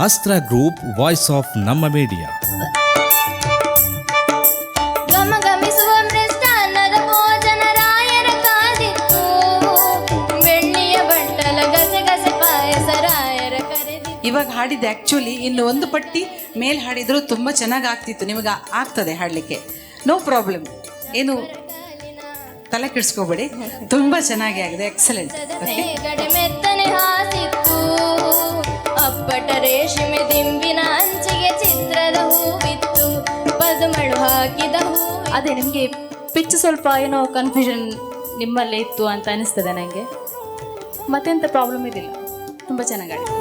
ಅಸ್ತ್ರ group, voice of ನಮ್ಮ media. ಗಮಗಮಿಸುವ ಮೃಷ್ಟಾನ್ನದ ಭೋಜನ ರಾಯರ ಕಾದಿತ್ತು, ಬೆಳ್ಳಿಯ ಬಟ್ಟಲ ಗಸೆ ಗಸೆ ಪಾಯಸ ರಾಯರ ಕರೆದಿತ್ತು. ಇವಾಗ ಹಾಡಿದ್ದೆ ಆ್ಯಕ್ಚುಲಿ ಇನ್ನು ಒಂದು ಪಟ್ಟಿ ಮೇಲೆ ಹಾಡಿದ್ರು ತುಂಬ ಚೆನ್ನಾಗಿ ಆಗ್ತಿತ್ತು. ನಿಮಗೆ ಆಗ್ತದೆ ಹಾಡಲಿಕ್ಕೆ, ನೋ ಪ್ರಾಬ್ಲಮ್, ಏನು ತಲೆ ಕೆಡಿಸ್ಕೋಬೇಡಿ, ತುಂಬ ಚೆನ್ನಾಗಿ ಆಗಿದೆ, ಎಕ್ಸಲೆಂಟ್. ಮೇಗಡೆ ಮೆತ್ತನೆ ಹಾಸಿತ್ತು, ಅಪ್ಪಟ ರೇಷ್ಮೆ ದಿಂಬಿನ ಅಂಚಿಗೆ ಚಿತ್ರದ ಹೂವಿತ್ತು, ಪದುಮಳು ಹಾಕಿದ ಹೂ. ಅದೇ ನಿಮಗೆ ಪಿಚ್ ಸ್ವಲ್ಪ ಏನೋ ಕನ್ಫ್ಯೂಷನ್ ನಿಮ್ಮಲ್ಲೇ ಇತ್ತು ಅಂತ ಅನಿಸ್ತದೆ ನನಗೆ. ಮತ್ತೆಂತ ಪ್ರಾಬ್ಲಮ್ ಇದಿಲ್ಲ, ತುಂಬ ಚೆನ್ನಾಗಿ ಆಡಿದೆ.